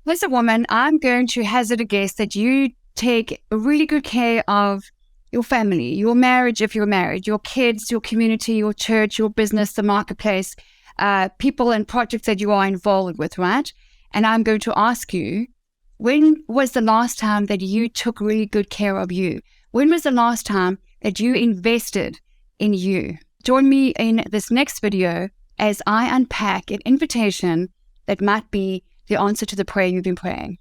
As a woman, I'm going to hazard a guess that you take really good care of your family, your marriage if you're married, your kids, your community, your church, your business, the marketplace, people and projects that you are involved with, right? And I'm going to ask you, when was the last time that you took really good care of you? When was the last time that you invested in you? Join me in this next video as I unpack an invitation that might be the answer to the prayer you've been praying.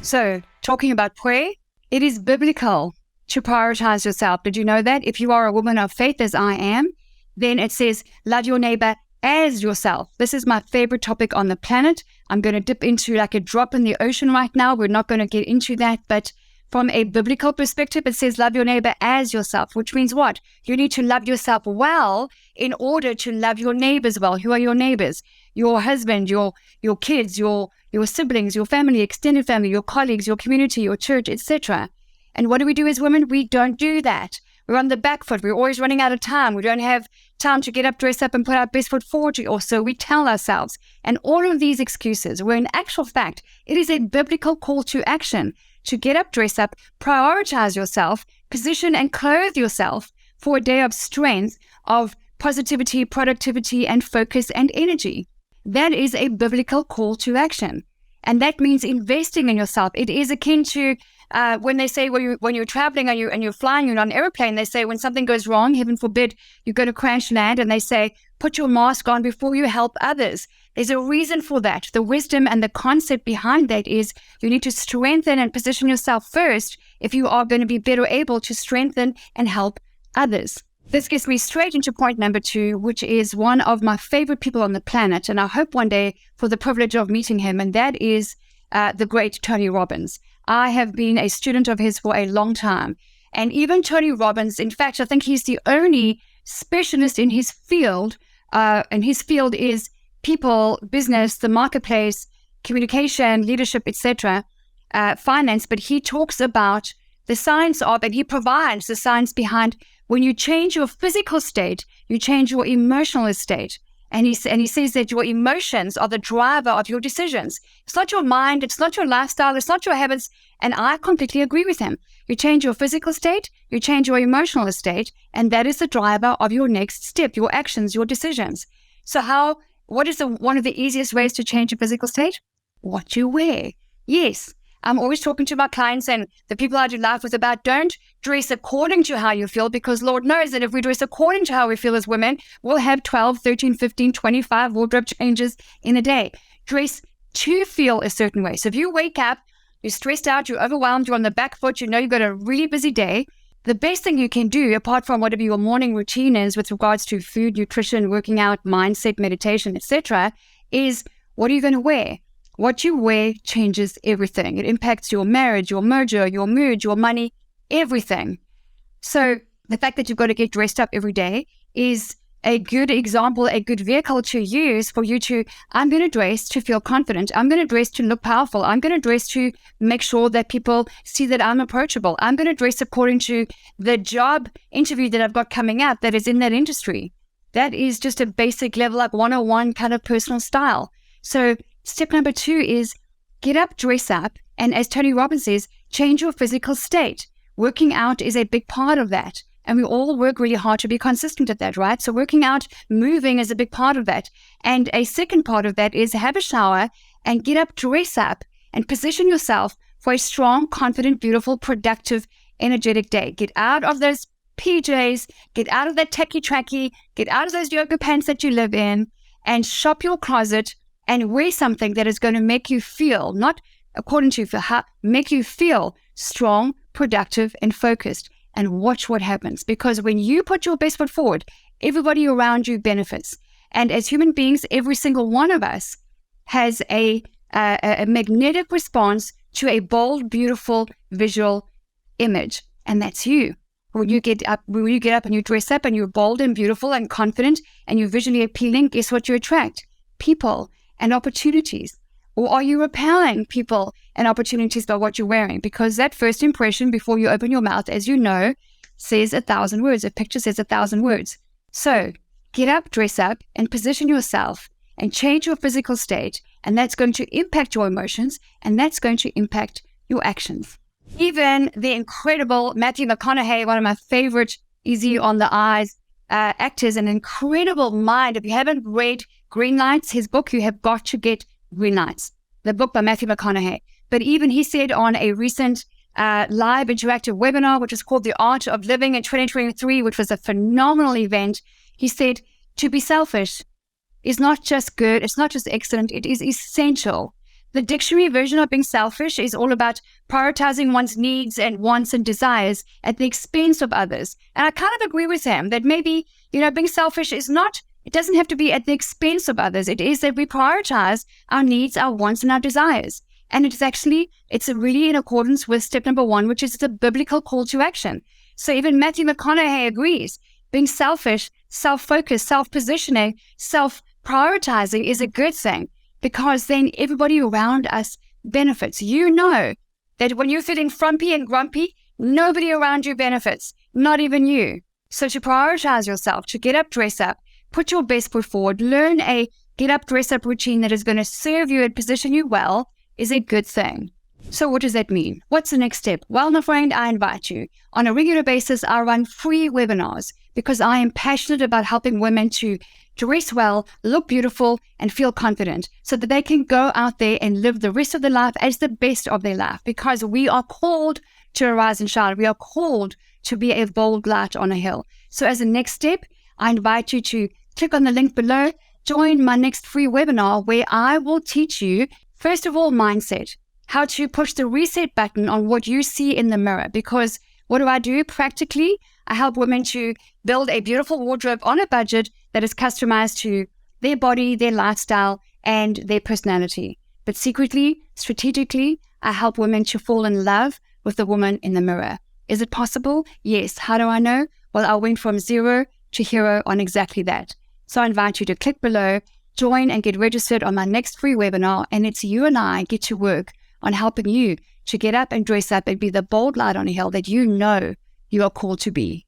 So, talking about prayer, it is biblical to prioritize yourself. Did you know that? If you are a woman of faith, as I am, then it says, love your neighbor as yourself. This is my favorite topic on the planet. I'm going to dip into like a drop in the ocean right now. We're not going to get into that, but from a biblical perspective, it says love your neighbor as yourself, which means what? You need to love yourself well in order to love your neighbors well. Who are your neighbors? Your husband, your kids, your siblings, your family, extended family, your colleagues, your community, your church, etc. And what do we do as women? We don't do that. We're on the back foot. We're always running out of time. We don't have time to get up, dress up, and put our best foot forward, or so we tell ourselves. And all of these excuses, where in actual fact, it is a biblical call to action to get up, dress up, prioritize yourself, position and clothe yourself for a day of strength, of positivity, productivity, and focus and energy. That is a biblical call to action. And that means investing in yourself. It is akin to when they say when you're traveling and you're flying, you're on an airplane, they say when something goes wrong, heaven forbid, you're going to crash land, and they say, put your mask on before you help others. There's a reason for that. The wisdom and the concept behind that is you need to strengthen and position yourself first if you are going to be better able to strengthen and help others. This gets me straight into point number 2, which is one of my favorite people on the planet, and I hope one day for the privilege of meeting him, and that is the great Tony Robbins. I have been a student of his for a long time, and even Tony Robbins, in fact, I think he's the only specialist in his field, and his field is people, business, the marketplace, communication, leadership, etc., finance, but he talks about the science of, and he provides the science behind when you change your physical state, you change your emotional state. And he says that your emotions are the driver of your decisions. It's not your mind, it's not your lifestyle, it's not your habits. And I completely agree with him. You change your physical state, you change your emotional state, and that is the driver of your next step, your actions, your decisions. So what is one of the easiest ways to change your physical state? What you wear. Yes. I'm always talking to my clients and the people I do life with about don't dress according to how you feel, because Lord knows that if we dress according to how we feel as women, we'll have 12, 13, 15, 25 wardrobe changes in a day. Dress to feel a certain way. So if you wake up, you're stressed out, you're overwhelmed, you're on the back foot, you know you've got a really busy day, the best thing you can do, apart from whatever your morning routine is with regards to food, nutrition, working out, mindset, meditation, etc., is what are you going to wear? What you wear changes everything. It impacts your marriage, your merger, your mood, your money, everything. So the fact that you've got to get dressed up every day is a good example, a good vehicle to use for you to, I'm going to dress to feel confident. I'm going to dress to look powerful. I'm going to dress to make sure that people see that I'm approachable. I'm going to dress according to the job interview that I've got coming up that is in that industry. That is just a basic level up 101 kind of personal style. So step number 2 is get up, dress up, and as Tony Robbins says, change your physical state. Working out is a big part of that, and we all work really hard to be consistent at that, right? So working out, moving is a big part of that. And a second part of that is have a shower and get up, dress up, and position yourself for a strong, confident, beautiful, productive, energetic day. Get out of those PJs, get out of that tacky-tracky, get out of those yoga pants that you live in, and shop your closet and wear something that is going to make you feel, not according to how, make you feel strong, productive, and focused. And watch what happens. Because when you put your best foot forward, everybody around you benefits. And as human beings, every single one of us has a magnetic response to a bold, beautiful visual image. And that's you. When you get up and you dress up and you're bold and beautiful and confident and you're visually appealing, guess what you attract? People and opportunities. Or are you repelling people and opportunities by what you're wearing? Because that first impression before you open your mouth, as you know, says 1,000 words. A picture says 1,000 words. So get up, dress up, and position yourself and change your physical state. And that's going to impact your emotions, and that's going to impact your actions. Even the incredible Matthew McConaughey, one of my favorite easy on the eyes actors, an incredible mind. If you haven't read Green Lights, his book, you have got to get Green Lights, the book by Matthew McConaughey. But even he said on a recent live interactive webinar, which is called The Art of Living in 2023, which was a phenomenal event, he said, to be selfish is not just good, it's not just excellent, it is essential. The dictionary version of being selfish is all about prioritizing one's needs and wants and desires at the expense of others. And I kind of agree with him that maybe, being selfish is not, it doesn't have to be at the expense of others. It is that we prioritize our needs, our wants, and our desires. And it's really in accordance with step number 1, which is the biblical call to action. So even Matthew McConaughey agrees, being selfish, self-focused, self-positioning, self-prioritizing is a good thing, because then everybody around us benefits. You know that when you're feeling frumpy and grumpy, nobody around you benefits, not even you. So to prioritize yourself, to get up, dress up, put your best foot forward, learn a get up, dress up routine that is going to serve you and position you well is a good thing. So what does that mean? What's the next step? Well, my friend, I invite you. On a regular basis, I run free webinars because I am passionate about helping women to dress well, look beautiful, and feel confident so that they can go out there and live the rest of their life as the best of their life, because we are called to arise and shine. We are called to be a bold light on a hill. So as a next step, I invite you to click on the link below, join my next free webinar where I will teach you, first of all, mindset, how to push the reset button on what you see in the mirror. Because what do I do? Practically, I help women to build a beautiful wardrobe on a budget that is customized to their body, their lifestyle, and their personality. But secretly, strategically, I help women to fall in love with the woman in the mirror. Is it possible? Yes. How do I know? Well, I went from 0 to hero on exactly that. So I invite you to click below, join and get registered on my next free webinar, and it's you and I get to work on helping you to get up and dress up and be the bold light on a hill that you know you are called to be.